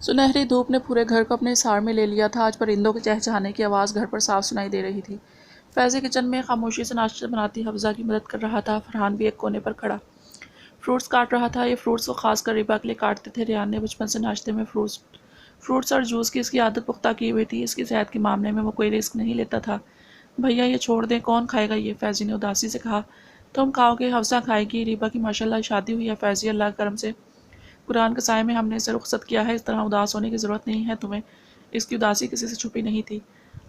سنہری دھوپ نے پورے گھر کو اپنے حصار میں لے لیا تھا۔ آج پرندوں کے چہچہانے کی آواز گھر پر صاف سنائی دے رہی تھی۔ فیضی کچن میں خاموشی سے ناشتہ بناتی حفظہ کی مدد کر رہا تھا۔ فرحان بھی ایک کونے پر کھڑا فروٹس کاٹ رہا تھا۔ یہ فروٹس وہ خاص کر ریبا کے لیے کاٹتے تھے۔ ریان نے بچپن سے ناشتے میں فروٹس اور جوس کی اس کی عادت پختہ کی ہوئی تھی۔ اس کی صحت کے معاملے میں وہ کوئی رسک نہیں لیتا تھا۔ بھیا یہ چھوڑ دیں، کون کھائے گا یہ؟ فیضی نے اداسی سے کہا۔ تم کھاؤ گے، حفصہ کھائے گی۔ ریبا کی ماشاءاللہ شادی ہوئی ہے فیضی، اللہ کے کرم سے قرآن کے سائے میں ہم نے اسے رخصت کیا ہے۔ اس طرح اداس ہونے کی ضرورت نہیں ہے تمہیں۔ اس کی اداسی کسی سے چھپی نہیں تھی۔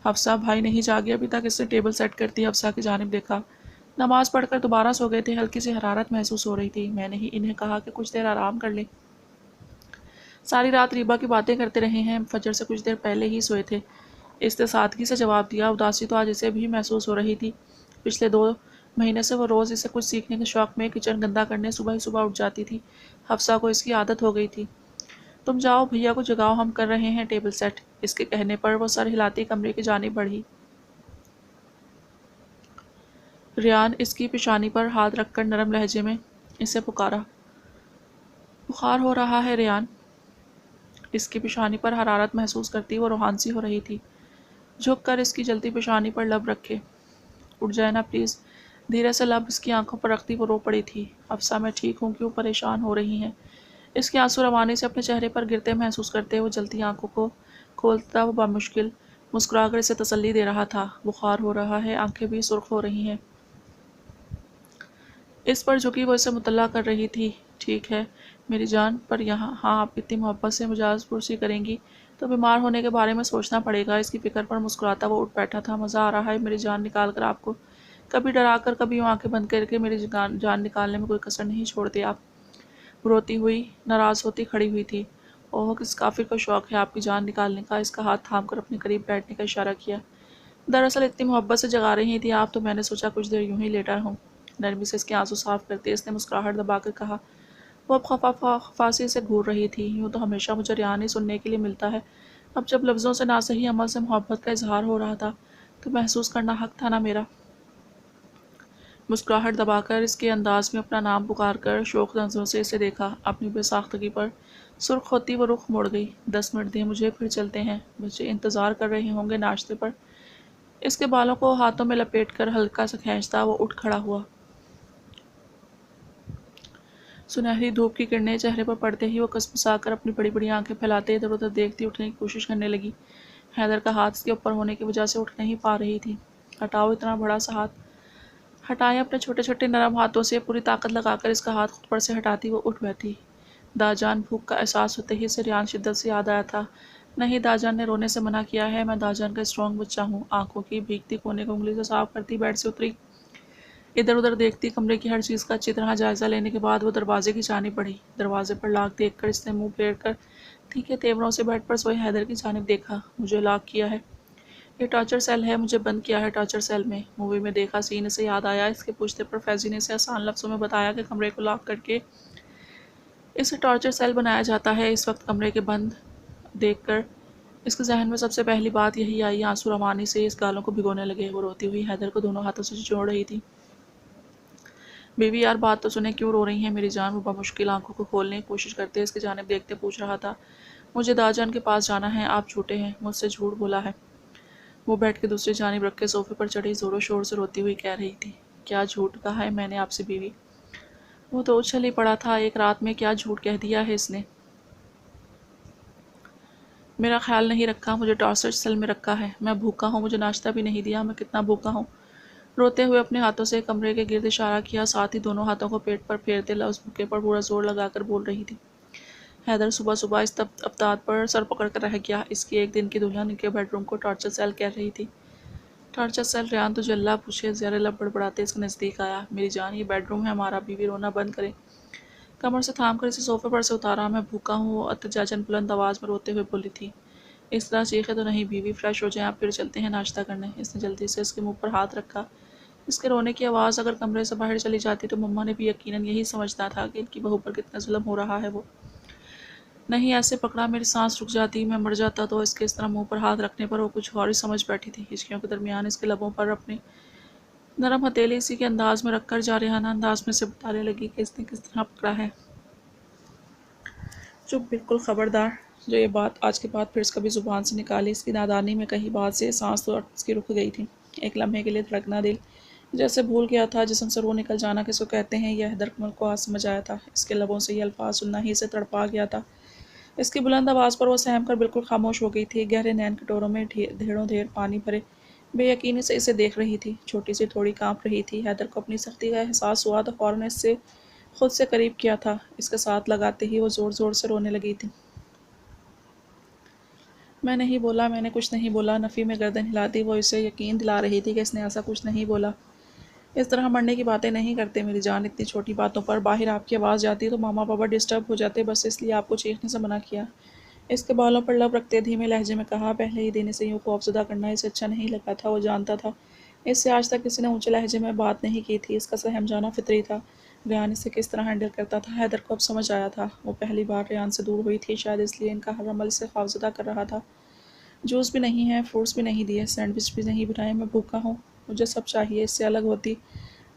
حفصہ بھائی نہیں جاگے ابھی تک؟ اس نے ٹیبل سیٹ کرتی حفصہ کی جانب دیکھا۔ نماز پڑھ کر دوبارہ سو گئے تھے، ہلکی سی حرارت محسوس ہو رہی تھی۔ میں نے ہی انہیں کہا کہ کچھ دیر آرام کر لیں۔ ساری رات ریبا کی باتیں کرتے رہے ہیں، فجر سے کچھ دیر پہلے ہی سوئے تھے۔ اس نے سادگی سے جواب دیا۔ اداسی تو آج اسے بھی محسوس ہو رہی تھی۔ پچھلے 2 مہینے سے وہ روز اسے کچھ سیکھنے کے شوق میں کچن گندا کرنے صبح ہی صبح اٹھ جاتی تھی۔ حفصہ کو اس کی عادت ہو گئی تھی۔ تم جاؤ، بھیا کو جگاؤ، ہم کر رہے ہیں ٹیبل سیٹ۔ اس کے کہنے پر وہ سر ہلاتی کمرے کی جانب بڑھی۔ ریان اس کی پیشانی پر ہاتھ رکھ کر نرم لہجے میں اسے پکارا۔ بخار ہو رہا ہے ریان؟ اس کی پیشانی پر حرارت محسوس کرتی وہ روحان سی ہو رہی تھی۔ جھک کر اس کی جلتی پیشانی پر لب رکھے۔ اٹھ جائے نا پلیز۔ دھیرے سے لب اس کی آنکھوں پر رکھتی وہ رو پڑی تھی۔ حفصہ میں ٹھیک ہوں، کیوں پریشان ہو رہی ہیں؟ اس کے آنسو روانی سے اپنے چہرے پر گرتے محسوس کرتے وہ جلتی آنکھوں کو کھولتا وہ بمشکل مسکرا کر اسے تسلی دے رہا تھا۔ بخار ہو رہا ہے، آنکھیں بھی سرخ ہو رہی ہیں۔ اس پر جھکی وہ اسے مطلع کر رہی تھی۔ ٹھیک ہے میری جان، پر یہاں ہاں آپ اتنی محبت سے مجاز پرسی کریں گی تو بیمار ہونے کے بارے میں سوچنا پڑے گا۔ اس کی فکر پر مسکراتا وہ اٹھ بیٹھا تھا۔ مزہ آ رہا ہے میری جان نکال کر آپ کو، کبھی ڈرا کر کبھی یوں آنکھیں بند کر کے میری جان نکالنے میں کوئی کسر نہیں چھوڑتے آپ۔ روتی ہوئی ناراض ہوتی کھڑی ہوئی تھی۔ اوہ کس کافر کو شوق ہے آپ کی جان نکالنے کا؟ اس کا ہاتھ تھام کر اپنے قریب بیٹھنے کا اشارہ کیا۔ دراصل اتنی محبت سے جگا رہی تھی آپ تو میں نے سوچا کچھ دیر یوں ہی لیٹا رہوں۔ نرمی سے اس کے آنسو صاف کرتے اس نے مسکراہٹ دبا کر کہا۔ وہ اب خفاسی سے گھور رہی تھی۔ یوں تو ہمیشہ مجھے ریان ہی سننے کے لیے ملتا ہے، اب جب لفظوں سے نہ صحیح عمل سے محبت کا اظہار ہو رہا تھا تو محسوس کرنا حق تھا نا میرا۔ مسکراہٹ دبا کر اس کے انداز میں اپنا نام پکار کر شوق نظروں سے اسے دیکھا۔ اپنی بے ساختگی پر سرخ ہوتی وہ رخ موڑ گئی۔ 10 منٹ دیں مجھے، پھر چلتے ہیں، بچے انتظار کر رہے ہوں گے ناشتے پر۔ اس کے بالوں کو ہاتھوں میں لپیٹ کر ہلکا سا کھینچتا وہ اٹھ کھڑا ہوا۔ سنہری دھوپ کی کرنیں چہرے پر پڑتے ہی وہ کسمسا کر اپنی بڑی بڑی آنکھیں پھیلاتے ادھر ادھر دیکھتی اٹھنے کی کوشش کرنے لگی۔ حیدر کا ہاتھ اس کے اوپر ہونے کی وجہ سے اٹھ نہیں پا رہی تھی۔ ہٹاؤ اتنا بڑا سا ہاتھ۔ ہٹائے اپنے چھوٹے چھوٹے نرم ہاتھوں سے۔ پوری طاقت لگا کر اس کا ہاتھ خود پر سے ہٹاتی وہ اٹھ بیٹھی۔ داجان بھوک کا احساس ہوتے ہی اسے ریان شدت سے یاد آیا تھا۔ نہیں، داجان نے رونے سے منع کیا ہے، میں داجان کا اسٹرانگ بچہ ہوں۔ آنکھوں کی بھیگتی کونے کو انگلی سے صاف کرتی بیڈ سے اتری۔ ادھر ادھر دیکھتی کمرے کی ہر چیز کا اچھی طرح جائزہ لینے کے بعد وہ دروازے کی جانب بڑھی۔ دروازے پر لاک دیکھ کر اس نے منہ پھیر کر تیکھے تیوروں سے بیڈ پر سوئے حیدر کی جانب دیکھا۔ مجھے لاک کیا ہے؟ یہ ٹارچر سیل ہے، مجھے بند کیا ہے ٹارچر سیل میں۔ مووی میں دیکھا سین اسے یاد آیا۔ اس کے پوچھنے پر فیضی نے اسے آسان لفظوں میں بتایا کہ کمرے کو لاک کر کے اسے ٹارچر سیل بنایا جاتا ہے۔ اس وقت کمرے کے بند دیکھ کر اس کے ذہن میں سب سے پہلی بات یہی آئی۔ آنسو روانی سے اس گالوں کو بھگونے لگے۔ وہ روتی ہوئی حیدر کو دونوں ہاتھوں سے جوڑ رہی تھی۔ بیوی یار بات تو سنیں، کیوں رو رہی ہیں میری جان؟ وہ بمشکل آنکھوں کو کھولنے کی کوشش کرتے اس کی جانب دیکھتے پوچھ رہا تھا۔ مجھے داجان کے پاس جانا ہے، آپ جھوٹے ہیں، مجھ سے جھوٹ بولا ہے۔ وہ بیڈ کی دوسری جانب رکھ کے صوفے پر چڑھی زور و شور سے روتی ہوئی کہہ رہی تھی۔ کیا جھوٹ کہا ہے میں نے آپ سے بیوی؟ وہ تو اچھل ہی پڑا تھا، ایک رات میں کیا جھوٹ کہہ دیا ہے اس نے؟ میرا خیال نہیں رکھا، مجھے ٹارچر سیل میں رکھا ہے، میں بھوکا ہوں، مجھے ناشتہ بھی نہیں دیا، میں کتنا بھوکا ہوں۔ روتے ہوئے اپنے ہاتھوں سے کمرے کے گرد اشارہ کیا، ساتھ ہی دونوں ہاتھوں کو پیٹ پر پھیرتے لفظ بھوکے پر پورا زور لگا کر بول رہی تھی۔ حیدر صبح صبح اس ابداعت پر سر پکڑ کر رہ گیا۔ اس کی ایک دن کی دلہن کے بیڈ روم کو ٹارچر سیل کہہ رہی تھی۔ Torture cell? ریان تجھے اللہ پوچھے۔ زیر لب بڑبڑاتے اس کے نزدیک آیا۔ میری جان یہ بیڈ روم ہے ہمارا، بیوی رونا بند کرے۔ کمر سے تھام کر اسے صوفے پر سے اتارا۔ میں بھوکا ہوں، وہ احتجاجاً بلند آواز میں روتے ہوئے بولی تھی۔ اس طرح چیخے تو نہیں بیوی، فریش ہو جائیں آپ، پھر چلتے ہیں ناشتہ کرنے۔ اس نے جلدی سے اس کے منہ پر ہاتھ رکھا۔ اس کے رونے کی آواز اگر کمرے سے باہر چلی جاتی تو مما نے بھی یقیناً یہی سمجھنا تھا کہ ان کی بہو پر کتنا ظلم ہو رہا ہے۔ وہ نہیں ایسے پکڑا میری سانس رک جاتی، میں مر جاتا تو اس کے اس طرح منہ پر ہاتھ رکھنے پر وہ کچھ اور ہی سمجھ بیٹھی تھی۔ ہچکیوں کے درمیان اس کے لبوں پر اپنی نرم ہتھیلی اسی کے انداز میں رکھ کر جارحانہ انداز میں سے بتانے لگی کہ اس نے کس طرح پکڑا ہے۔ چپ بالکل خبردار، جو یہ بات آج کے بعد پھر اس کبھی زبان سے نکالی۔ اس کی نادانی میں کہیں بات سے سانس تو اس کی رک گئی تھی۔ ایک لمحے کے لیے دھڑکنا دل جیسے بھول گیا تھا، جسم سے روح نکل جانا کس کو کہتے ہیں، یہ حیدر کمل کو آج سمجھ آیا تھا۔ اس کے لبوں سے یہ الفاظ سننا ہی اسے تڑپا گیا تھا۔ اس کی بلند آواز پر وہ سہم کر بالکل خاموش ہو گئی تھی۔ گہرے نین کٹوروں میں ڈھیروں ڈھیر پانی بھرے بے یقینی سے اسے دیکھ رہی تھی۔ چھوٹی سی تھوڑی کانپ رہی تھی۔ حیدر کو اپنی سختی کا احساس ہوا تو فوراً اس سے خود سے قریب کیا تھا۔ اس کے ساتھ لگاتے ہی وہ زور زور سے رونے لگی تھی۔ میں نہیں بولا، میں نے کچھ نہیں بولا۔ نفی میں گردن ہلاتی وہ اسے یقین دلا رہی تھی کہ اس نے ایسا کچھ نہیں بولا۔ اس طرح مرنے کی باتیں نہیں کرتے میری جان، اتنی چھوٹی باتوں پر باہر آپ کی آواز جاتی تو ماما پاپا ڈسٹرب ہو جاتے، بس اس لیے آپ کو چیخنے سے منع کیا۔ اس کے بالوں پر لب رکھتے دھیمے لہجے میں کہا۔ پہلے ہی دن اسے یوں خوفزدہ کرنا اسے اچھا نہیں لگا تھا۔ وہ جانتا تھا اس سے آج تک کسی نے اونچے لہجے میں بات نہیں کی تھی۔ اس کا سہم جانا فطری تھا۔ ریان اسے کس طرح ہینڈل کرتا تھا حیدر کو اب سمجھ آیا تھا۔ وہ پہلی بار ریان سے دور ہوئی تھی، شاید اس لیے ان کا ہر عمل اسے خوفزدہ کر رہا تھا۔ جوس بھی نہیں ہے، فروٹس بھی نہیں دیے، سینڈوچ بھی نہیں بنائے، میں بھوکا ہوں، مجھے سب چاہیے۔ اس سے الگ ہوتی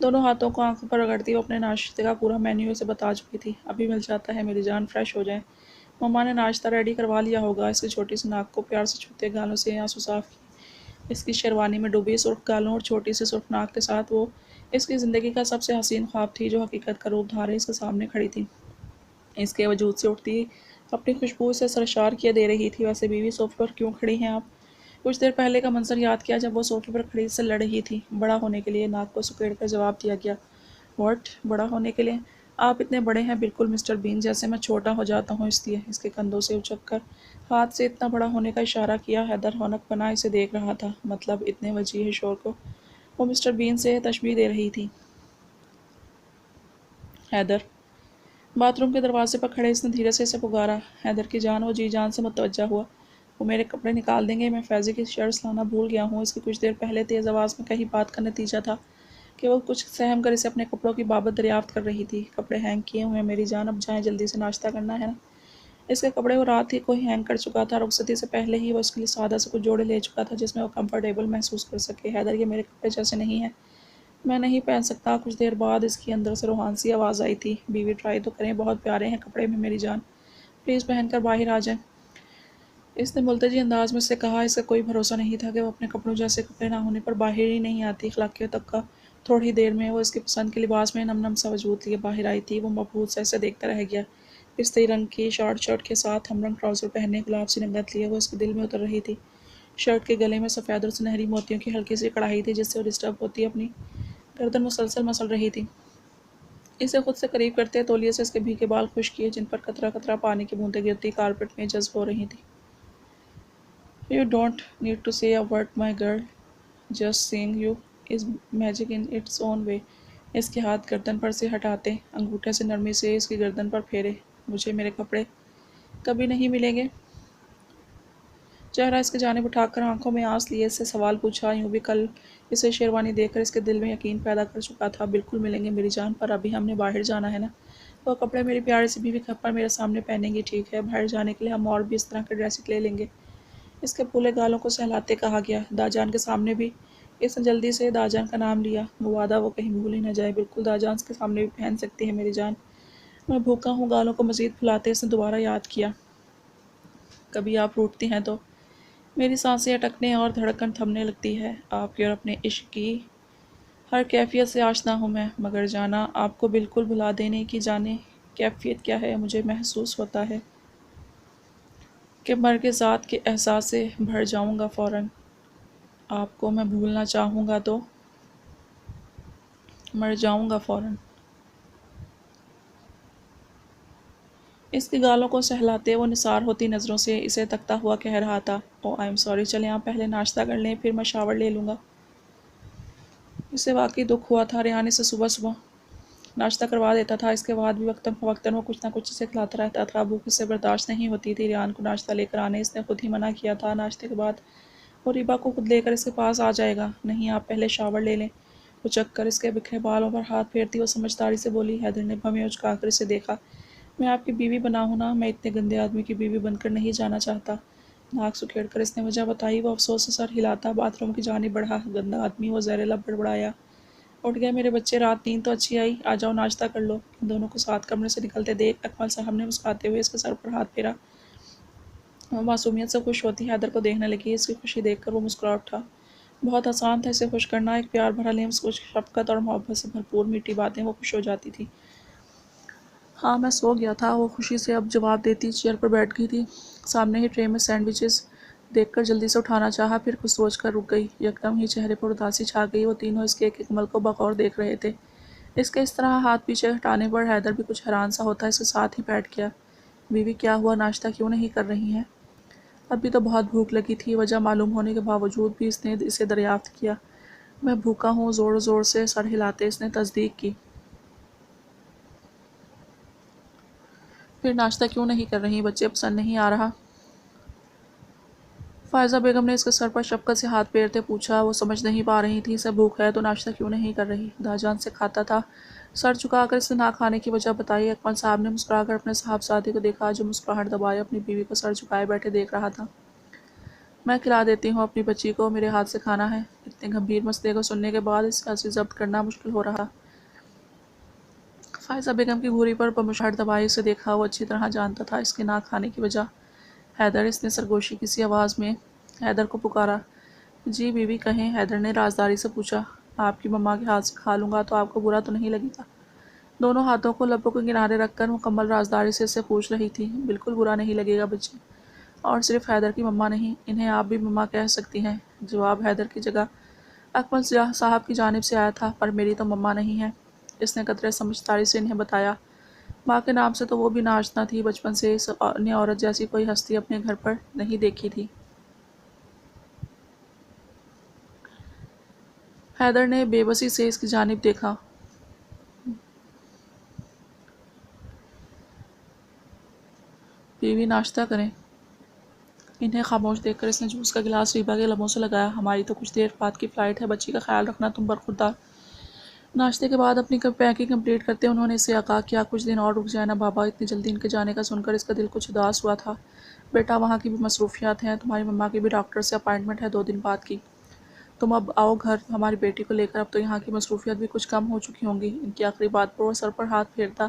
دونوں ہاتھوں کو آنکھوں پر رگڑتی وہ اپنے ناشتے کا پورا مینیو اسے بتا چکی تھی۔ ابھی مل جاتا ہے میری جان، فریش ہو جائیں۔ مما نے ناشتہ ریڈی کروا لیا ہوگا۔ اس کی چھوٹی سی ناک کو پیار سے چھوتے گالوں سے آنسو صاف کی۔ اس کی شیروانی میں ڈوبی سرخ گالوں اور چھوٹی سی سرخ ناک کے ساتھ وہ اس کی زندگی کا سب سے حسین خواب تھی، جو حقیقت کا روپ دھارے اس کے سامنے کھڑی تھی۔ اس کے وجود سے اٹھتی اپنی خوشبو سے سرشار کیے دے رہی تھی۔ ویسے بیوی صوفے پر کیوں کھڑی ہیں آپ؟ کچھ دیر پہلے کا منظر یاد کیا جب وہ صوفے پر کھڑی سے لڑ رہی تھی۔ بڑا ہونے کے لیے، ناک کو سکیڑ کر جواب دیا گیا۔ واٹ؟ بڑا ہونے کے لیے؟ آپ اتنے بڑے ہیں، بالکل مسٹر بین جیسے۔ میں چھوٹا ہو جاتا ہوں اس لیے۔ اس کے کندھوں سے اچک کر ہاتھ سے اتنا بڑا ہونے کا اشارہ کیا۔ حیدر رونق بنا اسے دیکھ رہا تھا۔ مطلب اتنے وجیح شور کو وہ مسٹر بین سے تشبیہ دے رہی تھی۔ حیدر! باتھ روم کے دروازے پر کھڑے اس نے دھیرے سے اسے پکارا۔ حیدر کی جان وہ جی جان سے متوجہ ہوا۔ وہ میرے کپڑے نکال دیں گے؟ میں فیضی کی شرٹس لانا بھول گیا ہوں۔ اس کی کچھ دیر پہلے تیز آواز میں کہی بات کا نتیجہ تھا کہ وہ کچھ سہم کر اسے اپنے کپڑوں کی بابت دریافت کر رہی تھی۔ کپڑے ہینگ کیے ہوئے ہیں میری جان، اب جائیں، جلدی سے ناشتہ کرنا ہے نا۔ اس کے کپڑے وہ رات ہی کو ہی ہینگ کر چکا تھا۔ رخصتی سے پہلے ہی وہ اس کے لیے سادہ سے کچھ جوڑے لے چکا تھا جس میں وہ کمفرٹیبل محسوس کر سکے۔ حیدر یہ میرے کپڑے جیسے نہیں ہیں، میں نہیں پہن سکتا۔ کچھ دیر بعد اس کی اندر سے روحان سی آواز آئی تھی۔ بیوی ٹرائی تو کریں، بہت پیارے ہیں کپڑے میں میری جان، پلیز پہن کر باہر آ جائیں۔ اس نے ملتجی انداز میں سے کہا۔ اس کا کوئی بھروسہ نہیں تھا کہ وہ اپنے کپڑوں جیسے کپڑے نہ ہونے پر باہر ہی نہیں آتی۔ اخلاقیات تک کا تھوڑی دیر میں وہ اس کی پسند کے لباس میں نم نم سا وجود لیے باہر آئی تھی۔ وہ مبہوت سا اسے دیکھتا رہ گیا۔ پستئی رنگ کی شرٹ کے ساتھ ہم رنگ ٹراؤزر پہنے، گلاب سی رنگت لیے وہ اس کے دل میں اتر رہی تھی۔ شرٹ کے گلے میں سفید اور سنہری موتیوں کی ہلکی سی کڑھائی تھی جس سے وہ ڈسٹرب ہوتی اپنی گردن مسلسل مسل رہی تھی۔ اسے خود سے قریب کرتے تولیے سے اس کے بھیگے بال خشک کیے جن پر قطرہ قطرہ پانی کی بوندیں گرتی کارپیٹ میں جذب ہو رہی تھیں۔ You don't need to say a word my girl, just seeing you is magic in its own way۔ اس کے ہاتھ گردن پر سے ہٹاتے انگوٹھے سے نرمی سے اس کی گردن پر پھیرے۔ مجھے میرے کپڑے کبھی نہیں ملیں گے؟ چہرہ اس کی جانب اٹھا کر آنکھوں میں آنس لیے اس سے سوال پوچھا۔ یوں بھی کل اسے شیروانی دیکھ کر اس کے دل میں یقین پیدا کر چکا تھا۔ بالکل ملیں گے میری جان، پر ابھی ہم نے باہر جانا ہے نا۔ وہ کپڑے میری پیاری سی بیوی کب پر میرے سامنے پہنیں گی؟ ٹھیک ہے، باہر جانے کے لیے ہم اور بھی اس طرح کے ڈریسز لے لیں گے۔ اس کے پھولے گالوں کو سہلاتے کہا گیا۔ داجان کے سامنے بھی؟ اس نے جلدی سے داجان کا نام لیا۔ مبادا وہ کہیں بھول ہی نہ جائے۔ بالکل، داجان کے سامنے بھی پہن سکتی ہے میری جان، میں بھوکا ہوں۔ گالوں کو مزید پھلاتے اس نے دوبارہ یاد کیا۔ کبھی آپ روٹھتی ہیں تو میری سانسیں اٹکنے اور دھڑکن تھمنے لگتی ہے۔ آپ کی اور اپنے عشق کی ہر کیفیت سے آشنا ہوں میں، مگر جانا آپ کو بالکل بھلا دینے کی جانے کیفیت کیا ہے؟ مجھے محسوس ہوتا ہے کہ مرگ ذات کے احساس سے بھر جاؤں گا فوراً۔ آپ کو میں بھولنا چاہوں گا تو مر جاؤں گا فوراً۔ اس کی گالوں کو سہلاتے وہ نثار ہوتی نظروں سے اسے تکتا ہوا کہہ رہا تھا۔ اوہ آئی ایم سوری، چلیں آپ پہلے ناشتہ کر لیں، پھر میں شاور لے لوں گا۔ اسے واقعی دکھ ہوا تھا۔ ریان اسے صبح صبح ناشتہ کروا دیتا تھا، اس کے بعد بھی وقتاً فوقتاً وہ کچھ نہ کچھ اسے کھلاتا رہتا تھا۔ بھوک اس سے برداشت نہیں ہوتی تھی۔ ریان کو ناشتہ لے کر آنے اس نے خود ہی منع کیا تھا۔ ناشتے کے بعد وہ ریبا کو خود لے کر اس کے پاس آ جائے گا۔ نہیں، آپ پہلے شاور لے لیں۔ اچک کر اس کے بکھرے بالوں پر ہاتھ پھیرتی وہ سمجھداری سے بولی۔ حیدر نے بھویں اچکا کر اسے دیکھا۔ میں آپ کی بیوی بنا ہوں نا، میں اتنے گندے آدمی کی بیوی بن کر نہیں جانا چاہتا۔ ناک سکیڑ کر اس نے وجہ بتائی۔ وہ افسوس سے سر ہلاتا باتھ روم کی جانب بڑھا۔ گندا آدمی، وہ زیر لب بڑبڑایا۔ اٹھ گئے میرے بچے، رات نیند تو اچھی آئی، آ جاؤ ناشتہ کر لو۔ ان دونوں کو ساتھ کمرے سے نکلتے دیکھ اکمل صاحب نے مسکراتے ہوئے اس کے سر پر ہاتھ پھیرا۔ وہ معصومیت سے خوش ہوتی حیدر کو دیکھنے لگی۔ اس کی خوشی دیکھ کر وہ مسکرا اٹھا۔ بہت آسان تھا اسے خوش کرنا، ایک پیار بھرا لمس، کچھ شفقت اور محبت سے بھرپور میٹھی باتیں، وہ خوش ہو جاتی تھی۔ ہاں میں سو گیا تھا، وہ خوشی سے اب جواب دیتی چیئر پر بیٹھ گئی تھی۔ سامنے ہی ٹرے میں سینڈوچز دیکھ کر جلدی سے اٹھانا چاہا، پھر کچھ سوچ کر رک گئی۔ یکدم ہی چہرے پر اداسی چھا گئی۔ وہ تینوں اس کے ایک ایک عمل کو بغور دیکھ رہے تھے۔ اس کے اس طرح ہاتھ پیچھے ہٹانے پر حیدر بھی کچھ حیران سا ہوتا اس کے ساتھ ہی بیٹھ گیا۔ بیوی کیا ہوا، ناشتہ کیوں نہیں کر رہی ہیں؟ ابھی تو بہت بھوک لگی تھی۔ وجہ معلوم ہونے کے باوجود بھی اس نے اسے دریافت کیا۔ میں بھوکا ہوں، زور زور سے سر ہلاتے اس نے تصدیق کی۔ پھر ناشتہ کیوں نہیں کر رہی؟ بچے پسند نہیں آ رہا؟ فائزہ بیگم نے اس کے سر پر شفقت سے ہاتھ پھیرتے پوچھا۔ وہ سمجھ نہیں پا رہی تھی، اسے بھوک ہے تو ناشتہ کیوں نہیں کر رہی؟ داجان سے کھاتا تھا۔ سر جھکا کر اس نے نہ کھانے کی وجہ بتائی۔ اکمل صاحب نے مسکرا کر اپنے صاحبزادے کو دیکھا جو مسکراہٹ دبائے اپنی بیوی کو سر جھکائے بیٹھے دیکھ رہا تھا۔ میں کھلا دیتی ہوں اپنی بچی کو، میرے ہاتھ سے کھانا ہے۔ اتنے گمبھیر مسئلے کو سننے کے بعد اس سے ہنسی ضبط کرنا مشکل ہو رہا۔ فائزہ بیگم کی گھوری پر بمشاہٹ دبائے اسے دیکھا۔ وہ اچھی طرح جانتا تھا اس کے نہ کھانے کی وجہ۔ حیدر، اس نے سرگوشی کی سی آواز میں حیدر کو پکارا۔ جی بیوی کہیں، حیدر نے رازداری سے پوچھا۔ آپ کی مما کے ہاتھ سے کھا لوں گا تو آپ کو برا تو نہیں لگے گا؟ دونوں ہاتھوں کو لبوں کے کنارے رکھ کر مکمل رازداری سے اس سے پوچھ رہی تھی۔ بالکل برا نہیں لگے گا بچے، اور صرف حیدر کی مما نہیں، انہیں آپ بھی مما کہہ سکتی ہیں۔ جواب حیدر کی جگہ اکمل صاحب کی جانب سے آیا تھا۔ پر میری تو مما نہیں ہے، اس نے قدرے سمجھداری سے انہیں بتایا۔ ماں کے نام سے تو وہ بھی ناشنا تھی، بچپن سے اس نے عورت جیسی کوئی ہستی اپنے گھر پر نہیں دیکھی تھی۔ حیدر نے بے بسی سے اس کی جانب دیکھا۔ بیوی ناشتہ کریں۔ انہیں خاموش دیکھ کر اس نے جوس کا گلاس ریبا کے لبوں سے لگایا۔ ہماری تو کچھ دیر بعد کی فلائٹ ہے، بچی کا خیال رکھنا تم برخوردار۔ ناشتے کے بعد اپنی پیکنگ کمپلیٹ کرتے انہوں نے اس سے کہا، کیا کچھ دن اور رک جائے نا بابا؟ اتنی جلدی ان کے جانے کا سن کر اس کا دل کچھ اداس ہوا تھا۔ بیٹا وہاں کی بھی مصروفیات ہیں، تمہاری مما کی بھی ڈاکٹر سے اپائنٹمنٹ ہے 2 دن بعد کی۔ تم اب آؤ گھر ہماری بیٹی کو لے کر، اب تو یہاں کی مصروفیات بھی کچھ کم ہو چکی ہوں گی۔ ان کی آخری بات پر وہ سر پر ہاتھ پھیرتا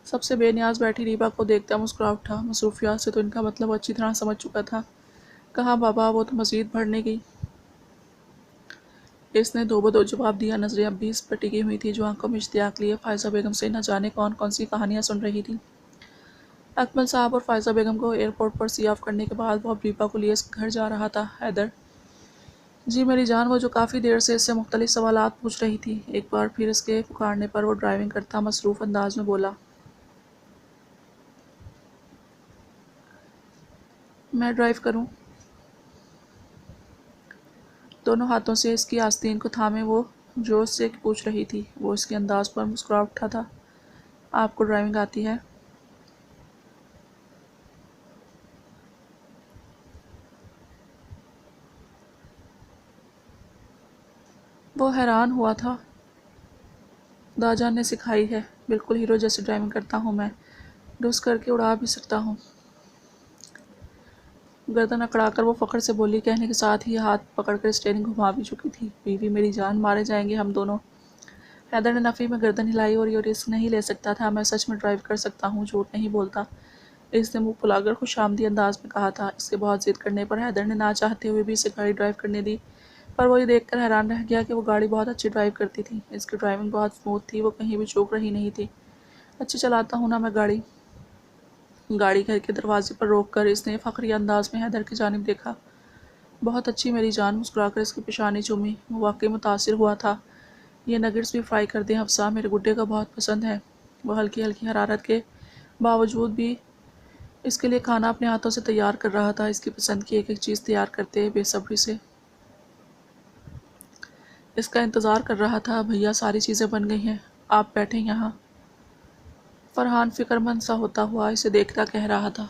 سب سے بے نیاز بیٹھی ریبا کو دیکھتا مسکرا اٹھا۔ مصروفیات سے تو ان کا مطلب اچھی طرح سمجھ چکا تھا۔ کہاں بابا، وہ تو مزید بڑھنے گئی۔ اس نے دو بدو جواب دیا۔ نظریں اب بھی اس پر ٹکی ہوئی تھی جو آنکھوں میں اشتیاق لیے فائزہ بیگم سے نہ جانے کون کون سی کہانیاں سن رہی تھی۔ اکمل صاحب اور فائزہ بیگم کو ایئرپورٹ پر سی آف کرنے کے بعد وہ اب ریبا کو لیے اس کے گھر جا رہا تھا۔ حیدر جی میری جان، وہ جو کافی دیر سے اس سے مختلف سوالات پوچھ رہی تھی۔ ایک بار پھر اس کے پکارنے پر وہ ڈرائیونگ کرتا مصروف انداز میں بولا، میں ڈرائیو کروں؟ دونوں ہاتھوں سے اس کی آستین کو تھامے وہ جوش سے پوچھ رہی تھی۔ وہ اس کے انداز پر مسکرا اٹھا تھا۔ آپ کو ڈرائیونگ آتی ہے؟ وہ حیران ہوا تھا۔ داجان نے سکھائی ہے، بالکل ہیرو جیسی ڈرائیونگ کرتا ہوں میں، ڈس کر کے اڑا بھی سکتا ہوں۔ گردن اکڑا کر وہ فخر سے بولی، کہنے کے ساتھ ہی ہاتھ پکڑ کر اسٹیئرنگ گھما بھی چکی تھی۔ بیوی میری جان، مارے جائیں گے ہم دونوں۔ حیدر نے نفی میں گردن ہلائی، اور یہ رسک نہیں لے سکتا تھا، میں سچ میں ڈرائیو کر سکتا ہوں، جھوٹ نہیں بولتا، اس نے منہ پھلا کر خوش آمدید انداز میں کہا تھا۔ اس کے بہت ضد کرنے پر حیدر نے نہ چاہتے ہوئے بھی اسے گاڑی ڈرائیو کرنے دی، پر وہ یہ دیکھ کر حیران رہ گیا کہ وہ گاڑی بہت اچھی ڈرائیو کرتی تھی۔ اس کی ڈرائیونگ بہت اسموتھ تھی، وہ کہیں بھی چوک رہی نہیں تھی۔ اچھی چلاتا ہوں نا میں گاڑی؟ گاڑی گھر کے دروازے پر روک کر اس نے فخریہ انداز میں حیدر کی جانب دیکھا۔ بہت اچھی میری جان، مسکرا کر اس کی پیشانی چومی۔ وہ واقعی متاثر ہوا تھا۔ یہ نگٹس بھی فرائی کر دیں حفصہ، میرے گڈے کو بہت پسند ہے۔ وہ ہلکی ہلکی حرارت کے باوجود بھی اس کے لیے کھانا اپنے ہاتھوں سے تیار کر رہا تھا، اس کی پسند کی ایک ایک چیز تیار کرتے بے صبری سے اس کا انتظار کر رہا تھا۔ بھیا ساری چیزیں بن گئی ہیں، آپ بیٹھیں یہاں، فرحان فکر مند سا ہوتا ہوا اسے دیکھتا کہہ رہا تھا۔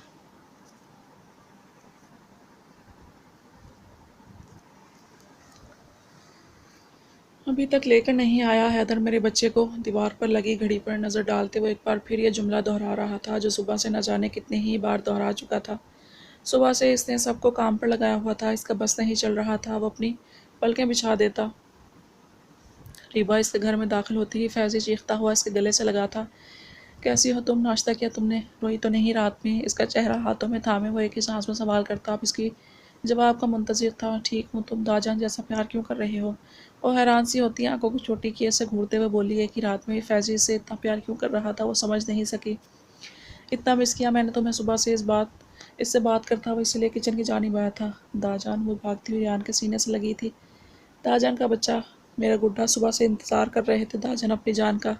ابھی تک لے کر نہیں آیا حیدر میرے بچے کو؟ دیوار پر لگی گھڑی پر نظر ڈالتے ہوئے ایک بار پھر یہ جملہ دہرا رہا تھا جو صبح سے نہ جانے کتنے ہی بار دہرا چکا تھا۔ صبح سے اس نے سب کو کام پر لگایا ہوا تھا، اس کا بس نہیں چل رہا تھا، وہ اپنی پلکیں بچھا دیتا ریبا اس کے گھر میں داخل ہوتے ہی فیضی چیختا ہوا اس کے گلے سے لگا تھا۔ کیسی ہو تم؟ ناشتہ کیا تم نے؟ روئی تو نہیں رات میں؟ اس کا چہرہ ہاتھوں میں تھامے وہ ایک ہی سانس میں سوال کرتا۔ اب اس کی جواب کا منتظر تھا۔ ٹھیک ہوں، تم داجان جیسا پیار کیوں کر رہے ہو؟ وہ حیران سی ہوتی آنکھوں کو چھوٹی کیے سے گھورتے ہوئے بولی، ایک ہی رات میں فیضی سے اتنا پیار کیوں کر رہا تھا وہ سمجھ نہیں سکی۔ اتنا مس کیا میں نے تمہیں صبح سے اس سے بات کرتا ہوا اسی لیے کچن کی جانب آیا تھا۔ داجان وہ بھاگتی ہوئی ریان کے سینے سے لگی تھی۔ داجان کا بچہ، میرا گڈا صبح سے انتظار کر رہے تھے داجان اپنی جان کا۔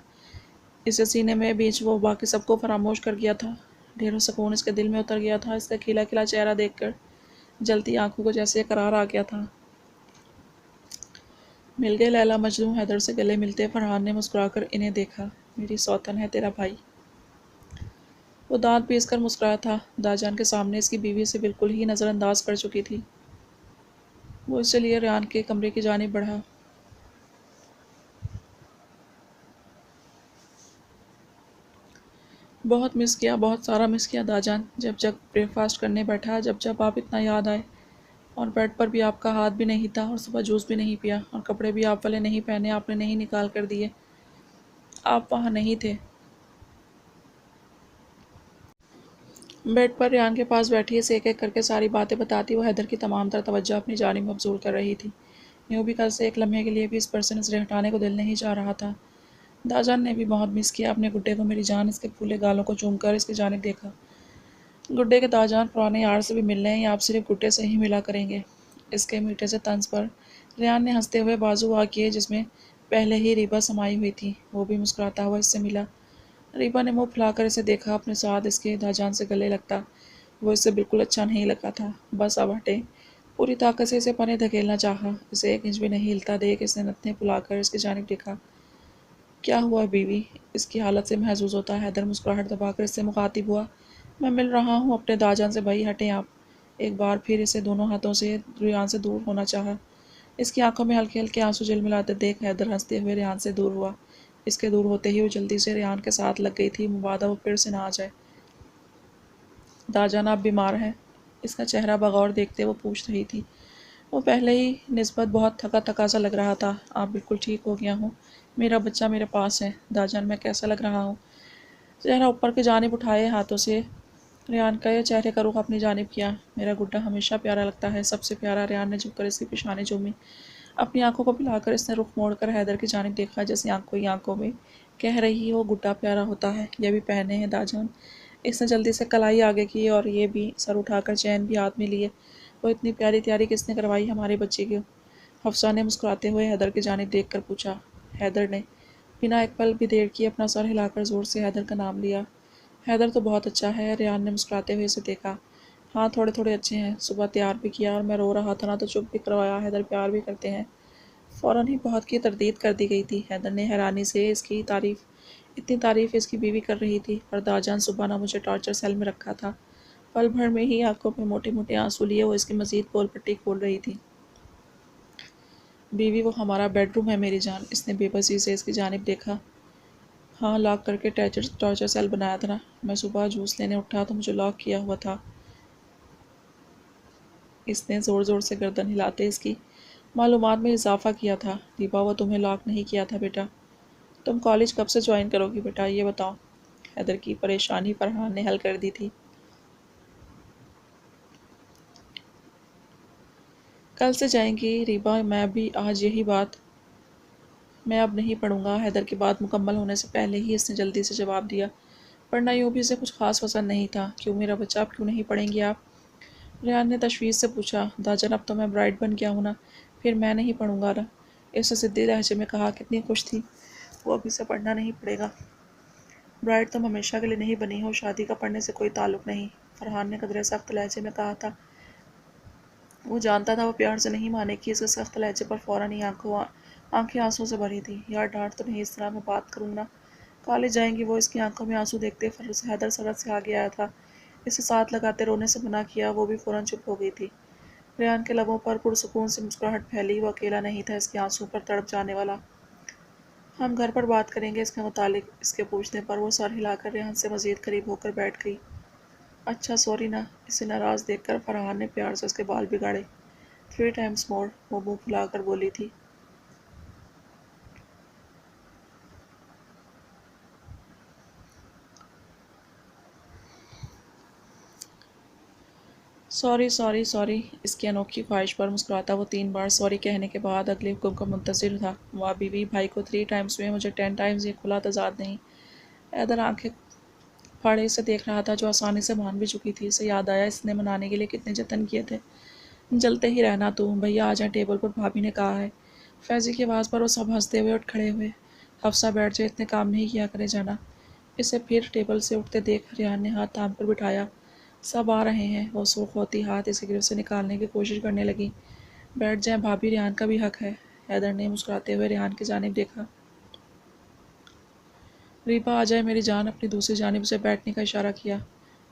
اسے سینے میں بیچ وہ باقی سب کو فراموش کر گیا تھا۔ ڈھیروں سکون اس کے دل میں اتر گیا تھا اس کا کھلا کھلا چہرہ دیکھ کر۔ جلتی آنکھوں کو جیسے قرار آ گیا تھا۔ مل گئے لیلا مجنوں؟ حیدر سے گلے ملتے فرحان نے مسکرا کر انہیں دیکھا۔ میری سوتن ہے تیرا بھائی۔ وہ دانت پیس کر مسکرایا تھا۔ داجان کے سامنے اس کی بیوی سے بالکل ہی نظر انداز کر چکی تھی۔ وہ اس لیے ریان کے کمرے کی جانب بڑھا۔ بہت مس کیا، بہت سارا مس کیا داجان۔ جب بریک فاسٹ کرنے بیٹھا، جب آپ اتنا یاد آئے، اور بیڈ پر بھی آپ کا ہاتھ بھی نہیں تھا، اور صبح جوس بھی نہیں پیا، اور کپڑے بھی آپ والے نہیں پہنے، آپ نے نہیں نکال کر دیے، آپ وہاں نہیں تھے۔ بیڈ پر ریان کے پاس بیٹھی اسے ایک ایک کر کے ساری باتیں بتاتی وہ حیدر کی تمام تر توجہ اپنی جانب مبذول کر رہی تھی۔ یوں بھی کل سے ایک لمحے کے لیے بھی اس پر سے نظریں ہٹانے کو دل نہیں چاہ رہا تھا۔ داجان نے بھی بہت مس کیا اپنے گڈے کو۔ میری جان، اس کے پھولے گالوں کو چوم کر اس کی جانب دیکھا۔ گڈے کے داجان، پرانے یار سے بھی ملنے ہیں یا آپ صرف گڈے سے ہی ملا کریں گے؟ اس کے میٹھے سے طنز پر ریان نے ہنستے ہوئے بازو آ کیے جس میں پہلے ہی ریبا سمائی ہوئی تھی۔ وہ بھی مسکراتا ہوا اس سے ملا۔ ریبا نے منہ پھلا کر اسے دیکھا۔ اپنے ساتھ اس کے داجان سے گلے لگتا وہ اس سے بالکل اچھا نہیں لگا تھا۔ بس اب ہٹے۔ پوری طاقت سے اسے پنے دھکیلنا چاہا۔ اسے ایک انچ بھی نہیں ہلتا دیکھ اس نے نتنے پھلا کر اس کی جانب دیکھا۔ کیا ہوا بیوی؟ اس کی حالت سے محظوظ ہوتا حیدر مسکراہٹ دبا کر اس سے مخاطب ہوا۔ میں مل رہا ہوں اپنے داجان سے بھائی، ہٹیں آپ۔ ایک بار پھر اسے دونوں ہاتھوں سے ریان سے دور ہونا چاہا۔ اس کی آنکھوں میں ہلکے ہلکے آنسو جلملاتے دیکھ حیدر ہنستے ہوئے ریان سے دور ہوا۔ اس کے دور ہوتے ہی وہ جلدی سے ریان کے ساتھ لگ گئی تھی، مبادا وہ پھر سے نہ آ جائے۔ داجان آپ بیمار ہیں؟ اس کا چہرہ بغور دیکھتے وہ پوچھ رہی تھی۔ وہ پہلے ہی نسبت بہت تھکا تھکا سا لگ رہا تھا۔ آپ بالکل ٹھیک ہو گیا ہوں، میرا بچہ میرے پاس ہے۔ داجان میں کیسا لگ رہا ہوں؟ چہرہ اوپر کی جانب اٹھائے ہاتھوں سے ریان کا یہ چہرے کا رخ اپنی جانب کیا۔ میرا گڈا ہمیشہ پیارا لگتا ہے، سب سے پیارا۔ ریان نے جھک کر اس کی پیشانی چومی۔ اپنی آنکھوں کو پھیلا کر اس نے رخ موڑ کر حیدر کی جانب دیکھا جیسے آنکھوں ہی آنکھوں میں کہہ رہی ہو گڈا پیارا ہوتا ہے، یہ بھی پہنے ہیں داجان۔ اس نے جلدی سے کلائی آگے کی اور یہ بھی سر اٹھا کر چین بھی ہاتھ میں لیے۔ وہ اتنی پیاری تیاری کس نے کروائی ہمارے بچے کی؟ حفصہ نے مسکراتے ہوئے حیدر کی جانب دیکھ کر پوچھا۔ حیدر نے بنا ایک پل بھی دیر کیے اپنا سر ہلا کر زور سے حیدر کا نام لیا۔ حیدر تو بہت اچھا ہے۔ ریان نے مسکراتے ہوئے اسے دیکھا۔ ہاں تھوڑے تھوڑے اچھے ہیں، صبح تیار بھی کیا اور میں رو رہا تھا نا تو چپ بھی کروایا۔ حیدر پیار بھی کرتے ہیں؟ فوراً ہی بہت کی تردید کر دی گئی تھی۔ حیدر نے حیرانی سے اس کی اتنی تعریف اس کی بیوی کر رہی تھی، اور داجان صبح نہ مجھے ٹارچر سیل میں رکھا تھا۔ پل بھر میں ہی آنکھوں میں موٹے موٹے آنسو لیے وہ اس کی مزید پول پٹی کھول رہی تھی۔ بیوی، وہ ہمارا بیڈ روم ہے میری جان۔ اس نے بے بسی سے اس کی جانب دیکھا۔ ہاں، لاک کر کے ٹارچر سیل بنایا تھا نا۔ میں صبح جوس لینے اٹھا تو مجھے لاک کیا ہوا تھا۔ اس نے زور زور سے گردن ہلاتے اس کی معلومات میں اضافہ کیا تھا۔ ریبا، وہ تمہیں لاک نہیں کیا تھا بیٹا۔ تم کالج کب سے جوائن کرو گی بیٹا، یہ بتاؤ؟ حیدر کی پریشانی فرحان نے حل کر دی تھی۔ کل سے جائیں گی ریبا، میں بھی آج یہی بات۔ میں اب نہیں پڑھوں گا۔ حیدر کی بات مکمل ہونے سے پہلے ہی اس نے جلدی سے جواب دیا۔ پڑھنا یوں بھی اسے کچھ خاص پسند نہیں تھا۔ کیوں میرا بچہ، اب کیوں نہیں پڑھیں گے آپ؟ ریان نے تشویش سے پوچھا۔ داجان، اب تو میں برائڈ بن گیا ہوں نا، پھر میں نہیں پڑھوں گا نا، اس نے ضدی لہجے میں کہا۔ کتنی خوش تھی وہ، اب اسے پڑھنا نہیں پڑے گا۔ برائڈ تم ہمیشہ کے لیے نہیں بنی ہو، شادی کا پڑھنے سے کوئی تعلق نہیں، فرحان نے قدرے سخت لہجے میں کہا تھا۔ وہ جانتا تھا وہ پیار سے نہیں مانے گی، اس کے سخت لہجے پر فوراً ہی آنکھیں آنسوں سے بھری تھیں۔ یار ڈانٹ تو نہیں، اس طرح میں بات کروں نا۔ کالج جائیں گی وہ، اس کی آنکھوں میں آنسو دیکھتے حیدر سرعت سے آگے آیا تھا، اسے ساتھ لگاتے رونے سے منع کیا۔ وہ بھی فوراً چپ ہو گئی تھی۔ ریان کے لبوں پر پرسکون سی مسکراہٹ پھیلی۔ وہ اکیلا نہیں تھا اس کے آنسوؤں پر تڑپ جانے والا۔ ہم گھر پر بات کریں گے اس کے متعلق، اس کے پوچھنے پر وہ سر ہلا کر ریان سے مزید قریب ہو کر بیٹھ گئی۔ اچھا سوری نا۔ اسے ناراض دیکھ کر فرحان نے پیار سے اس کے بال بگاڑے۔ 3 times more، وہ منہ پھلا کر بولی تھی۔ سوری سوری سوری، اس کی انوکھی خواہش پر مسکراتا وہ 3 بار سوری کہنے کے بعد اگلے حکم کا منتظر تھا۔ ماں بیوی بھائی کو 3 ٹائمز میں مجھے 10 ٹائمز یہ کھلا تضاد نہیں۔ حیدر آنکھیں پھاڑے اسے دیکھ رہا تھا جو آسانی سے مان بھی چکی تھی۔ اسے یاد آیا اس نے منانے کے لیے کتنے جتن کیے تھے۔ جلتے ہی رہنا تو، بھیا آ جائیں ٹیبل پر، بھابھی نے کہا ہے۔ فیضی کی آواز پر وہ سب ہنستے ہوئے اٹھ کھڑے ہوئے۔ حفصہ بیٹھ جائے، اتنے کام نہیں کیا کرے جانا۔ اسے پھر ٹیبل سے اٹھتے دیکھ ریحان نے ہاتھ تھام کر بٹھایا۔ سب آ رہے ہیں۔ وہ سرخ ہوتی ہاتھ اسے گرفت سے نکالنے کی کوشش کرنے لگی۔ بیٹھ جائیں بھابھی، ریحان کا بھی حق ہے۔ حیدر نے مسکراتے ہوئے ریحان کی جانب دیکھا۔ ریبا آ جائے میری جان، اپنی دوسری جانب اسے بیٹھنے کا اشارہ کیا۔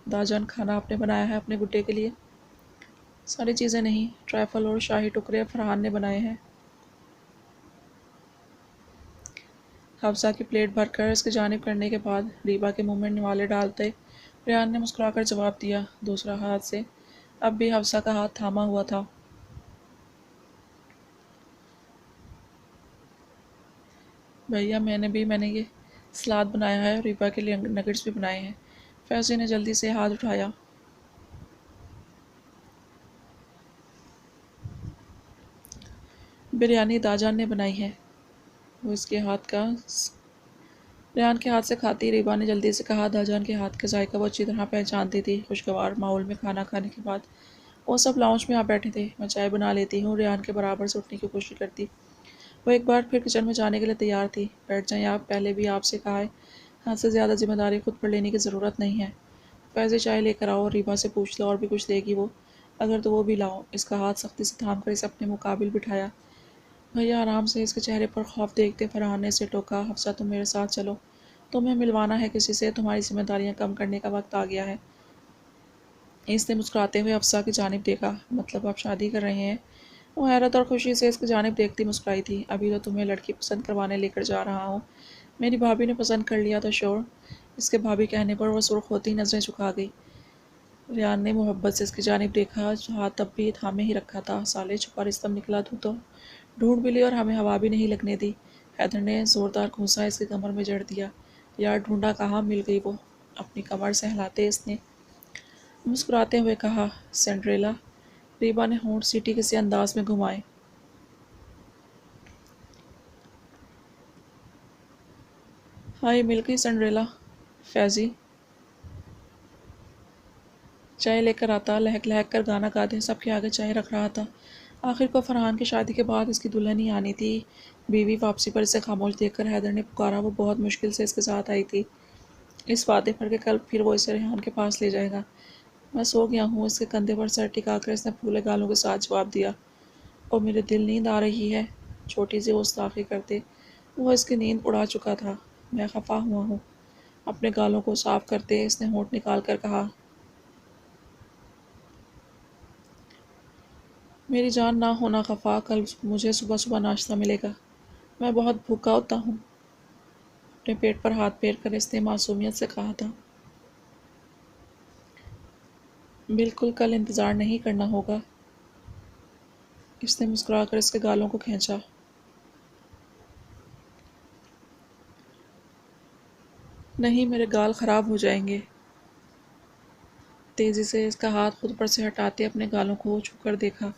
داجان کھانا آپ نے بنایا ہے اپنے گڈے کے لیے؟ ساری چیزیں نہیں، ٹرائفل اور شاہی ٹکڑے فرحان نے بنائے ہیں۔ حفصہ کی پلیٹ بھر کر اس کی جانب کرنے کے بعد ریبا کے منہ میں نوالے ڈالتے ریحان نے مسکرا کر جواب دیا، دوسرا ہاتھ سے اب بھی حفصہ کا ہاتھ تھاما ہوا تھا۔ بھیا میں نے یہ سلاد بنایا ہے اور ریبا کے لیے نگٹس بھی بنائے ہیں۔ فیضی نے جلدی سے ہاتھ اٹھایا۔ بریانی داجان نے بنائی ہے۔ وہ اس کے ہاتھ کا ریحان کے ہاتھ سے کھاتی ریبا نے جلدی سے کہا۔ داجان کے ہاتھ کا ذائقہ وہ اچھی طرح پہچانتی تھی۔ خوشگوار ماحول میں کھانا کھانے کے بعد وہ سب لاؤنج میں آ بیٹھے تھے۔ میں چائے بنا لیتی ہوں، ریحان کے برابر سے اٹھنے کی کوشش کرتی۔ وہ ایک بار پھر کچن میں جانے کے لیے تیار تھی۔ بیٹھ جائیں آپ، پہلے بھی آپ سے کہا ہے، حد سے زیادہ ذمہ داری خود پر لینے کی ضرورت نہیں ہے۔ فیضی چائے لے کر آؤ اور ریبا سے پوچھ لو اور بھی کچھ لے گی وہ، اگر تو وہ بھی لاؤ۔ اس کا ہاتھ سختی سے تھام کر اسے اپنے مقابل بٹھایا۔ بھیا آرام سے، اس کے چہرے پر خوف دیکھتے فرحان نے اسے ٹوکا۔ حفصہ تم میرے ساتھ چلو، تمہیں ملوانا ہے کسی سے، تمہاری ذمہ داریاں کم کرنے کا وقت آ گیا ہے۔ اس نے مسکراتے ہوئے حفصہ کی جانب دیکھا۔ مطلب آپ شادی کر رہے ہیں؟ وہ حیرت اور خوشی سے اس کی جانب دیکھتی مسکرائی تھی۔ ابھی تو تمہیں لڑکی پسند کروانے لے کر جا رہا ہوں۔ میری بھابھی نے پسند کر لیا تو شور۔ اس کے بھابھی کہنے پر وہ سرخ ہوتی نظریں جھکا گئی۔ ریحان نے محبت سے اس کی جانب دیکھا جو ہاتھ تب بھی تھامے ہی رکھا تھا۔ سالے چھپا رستم نکلا تو ڈھونڈ بھی لی اور ہمیں ہوا بھی نہیں لگنے دی۔ حیدر نے زوردار گھونسا اس کی کمر میں جڑ دیا۔ یار ڈھونڈا کہاں، مل گئی وہ، اپنی کمر سہلاتے اس نے مسکراتے ہوئے کہا۔ سنڈریلا، ریبا نے ہونٹ سیٹی کسی انداز میں گھمائے۔ ہائے مل گئی سنڈریلا۔ فیضی چائے لے کر آتا، لہک لہک کر گانا گاتے سب کے آگے چائے رکھ رہا تھا۔ آخر کو فرحان کی شادی کے بعد اس کی دلہن ہی آنی تھی۔ بیوی واپسی پر اسے خاموش دیکھ کر حیدر نے پکارا۔ وہ بہت مشکل سے اس کے ساتھ آئی تھی، اس وعدے پر کہ کل پھر وہ اسے ریحان کے پاس لے جائے گا۔ میں سو گیا ہوں، اس کے کندھے پر سر ٹکا کر اس نے پھولے گالوں کے ساتھ جواب دیا۔ اور میرے دل نیند آ رہی ہے، چھوٹی سی گستاخی کرتے وہ اس کی نیند اڑا چکا تھا۔ میں خفا ہوا ہوں، اپنے گالوں کو صاف کرتے اس نے ہونٹ نکال کر کہا۔ میری جان نہ ہونا خفا، کل مجھے صبح صبح ناشتہ ملے گا، میں بہت بھوکا ہوتا ہوں۔ اپنے پیٹ پر ہاتھ پھیر کر اس نے معصومیت سے کہا تھا۔ بالکل، کل انتظار نہیں کرنا ہوگا۔ اس نے مسکرا کر اس کے گالوں کو کھینچا۔ نہیں، میرے گال خراب ہو جائیں گے۔ تیزی سے اس کا ہاتھ خود پر سے ہٹاتے اپنے گالوں کو چھو کر دیکھا۔